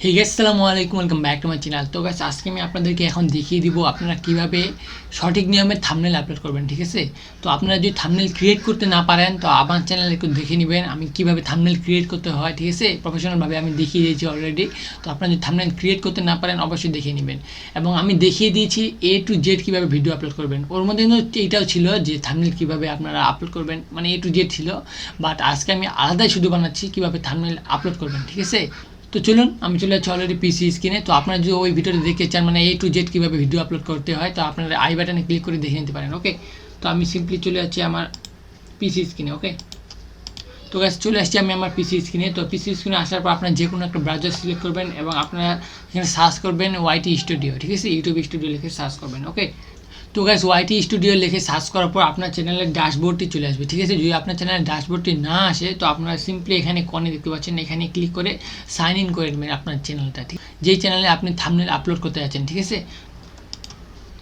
Hey guys, আসসালামু আলাইকুম, welcome back to my channel. তো গাইস, আজকে আমি আপনাদেরকে এখন দেখিয়ে দিব আপনারা কিভাবে সঠিক নিয়মে থাম্বনেল আপলোড করবেন। ঠিক আছে, তো আপনারা যদি থাম্বনেল ক্রিয়েট করতে না পারেন তো আমার চ্যানেলে একটু দেখে নেবেন আমি কিভাবে থাম্বনেল ক্রিয়েট করতে হয়। ঠিক আছে, প্রফেশনালভাবে আমি দেখিয়ে দিয়েছি অলরেডি। তো আপনারা যদি থাম্বনেল ক্রিয়েট করতে না পারেন অবশ্যই দেখে নেবেন, এবং আমি দেখিয়ে দিয়েছি A to Z কীভাবে ভিডিও আপলোড করবেন। ওর মধ্যে কিন্তু এইটাও ছিল যে থাম্বনেল কীভাবে আপনারা আপলোড করবেন, মানে A to Z ছিল, বাট আজকে আমি আলাদাই শুধু বানাচ্ছি কীভাবে থাম্বনেল আপলোড করবেন। ঠিক আছে, তো চলুন আমি চলে যাচ্ছি অলরেডি পিসি স্ক্রিনে। তো আপনারা যদি ওই ভিডিওটা দেখতে চান, মানে A to Z কীভাবে ভিডিও আপলোড করতে হয়, তো আপনারা আই বাটনে ক্লিক করে দেখে নিতে পারেন। ওকে, তো আমি সিম্পলি চলে যাচ্ছি আমার পিসি স্ক্রিনে। ওকে, তো গাইস চলে আসছি আমি আমার পিসি স্ক্রিনে। তো পিসি স্ক্রিনে আসার পর আপনারা যে কোনো একটা ব্রাউজার সিলেক্ট করবেন এবং আপনারা এখানে সার্চ করবেন ওয়াইটি স্টুডিও। ঠিক আছে, ইউটিউব স্টুডিও লিখে সার্চ করবেন। ওকে, তো গাইস ওয়াইটি স্টুডিও লিখে সার্চ করার পর আপনার চ্যানেলের ড্যাশবোর্ডটি চলে আসবে। ঠিক আছে, যদি আপনার চ্যানেলের ড্যাশবোর্ডটি না আসে তো আপনারা সিম্পলি এখানে কোণে দেখতে পাচ্ছেন, এখানে ক্লিক করে সাইন ইন করে নেবেন আপনার চ্যানেলটা, ঠিক যেই চ্যানেলে আপনি থাম্বনেল আপলোড করতে যাচ্ছেন। ঠিক আছে,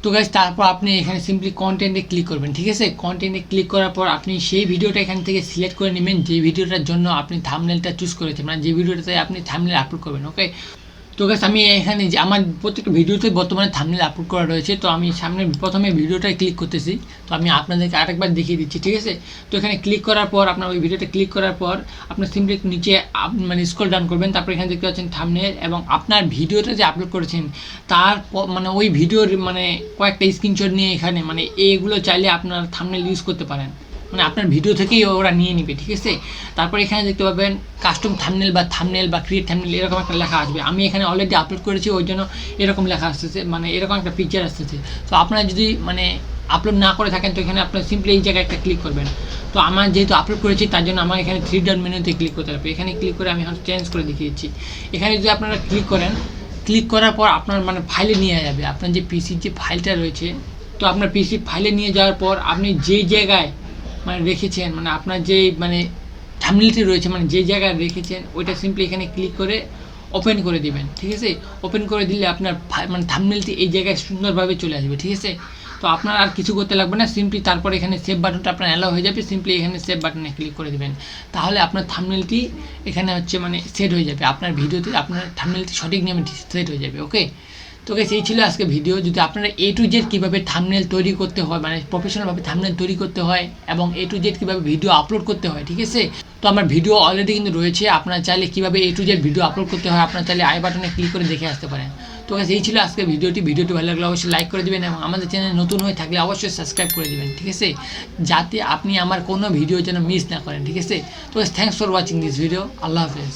তো গাইস তারপর আপনি এখানে সিম্পলি কন্টেন্টে ক্লিক করবেন। ঠিক আছে, কন্টেন্টে ক্লিক করার পর আপনি সেই ভিডিওটা এখান থেকে সিলেক্ট করে নেবেন যে ভিডিওটার জন্য আপনি থাম্বনেলটা চুজ করেছেন, মানে যে ভিডিওটাতে আপনি থাম্বনেল আপলোড করবেন। ওকে, তো গাইস আমি এখানে যে আমার প্রত্যেকটা ভিডিওতে বর্তমানে থাম্বনেল আপলোড করা রয়েছে, তো আমি সামনে প্রথমে ভিডিওটায় ক্লিক করতেছি। তো আমি আপনাদেরকে আরেকবার দেখিয়ে দিচ্ছি। ঠিক আছে, তো এখানে ক্লিক করার পর আপনার ওই ভিডিওটা ক্লিক করার পর আপনার সিম্পলি নিচে মানে স্ক্রল ডাউন করবেন, তারপর এখানে দেখতে পাচ্ছেন থাম্বনেল, এবং আপনার ভিডিওটা যে আপলোড করেছেন তার মানে ওই ভিডিওর মানে কয়েকটা স্ক্রিনশট নিয়ে এখানে মানে এইগুলো চাইলে আপনার থাম্বনেল ইউজ করতে পারেন, মানে আপনার ভিডিও থেকেই ওরা নিয়ে নেবে। ঠিক আছে, তারপর এখানে দেখতে পাবেন কাস্টম থাম্বনেল বা ক্রিয়েট থাম্বনেল এরকম একটা লেখা আসবে। আমি এখানে অলরেডি আপলোড করেছি ওই জন্য এরকম লেখা আসতেছে, মানে এরকম একটা পিকচার আসতেছে। তো আপনারা যদি মানে আপলোড না করে থাকেন তো এখানে আপনার সিম্পলি এই জায়গায় একটা ক্লিক করবেন। তো আমার যেহেতু আপলোড করেছি তার জন্য আমার এখানে 3 ডট মেনুতে ক্লিক করতে হবে। এখানে ক্লিক করে আমি এখন চেঞ্জ করে দেখিয়েছি। এখানে যদি আপনারা ক্লিক করেন, ক্লিক করার পর আপনার মানে ফাইলে নিয়ে যাবে, আপনার যে পিসির যে ফাইলটা রয়েছে। তো আপনার পিসি ফাইলে নিয়ে যাওয়ার পর আপনি যেই জায়গায় মানে রেখেছেন, মানে আপনার যেই মানে থাম্বনেলটি রয়েছে, মানে যে জায়গায় রেখেছেন ওইটা সিম্পলি এখানে ক্লিক করে ওপেন করে দিবেন। ঠিক আছে, ওপেন করে দিলে আপনার মানে থাম্বনেলটি এই জায়গায় সুন্দরভাবে চলে আসবে। ঠিক আছে, তো আপনার আর কিছু করতে লাগবে না, সিম্পলি তারপর এখানে সেভ বাটনটা আপনার অ্যালাউ হয়ে যাবে, সিম্পলি এখানে সেভ বাটনে ক্লিক করে দেবেন। তাহলে আপনার থাম্বনেলটি এখানে হচ্ছে মানে সেট হয়ে যাবে, আপনার ভিডিওতে আপনার থাম্বনেলটি সঠিক নিয়মে সেট হয়ে যাবে। ওকে, তো গাইস এই ছিল আজকে ভিডিও। যদি আপনারা A to Z কীভাবে থাম্বনেল তৈরি করতে হয়, মানে প্রফেশনালভাবে থাম্বনেল তৈরি করতে হয়, এবং A to Z কীভাবে ভিডিও আপলোড করতে হয়। ঠিক আছে, তো আমার ভিডিও অলরেডি কিন্তু রয়েছে, আপনারা চাইলে কীভাবে A to Z video upload করতে হয় আপনারা চাইলে আই বাটনে ক্লিক করে দেখে আসতে পারেন। তো গাইস এই ছিল আজকে ভিডিওটি ভালো লাগলে অবশ্যই লাইক করে দেবেন, এবং আমাদের চ্যানেল নতুন হয়ে থাকলে অবশ্যই সাবস্ক্রাইব করে দেবেন। ঠিক আছে, যাতে আপনি আমার কোনো ভিডিও যেন মিস না করেন। ঠিক আছে, তো guys thanks for watching this video. আল্লাহ হাফেজ।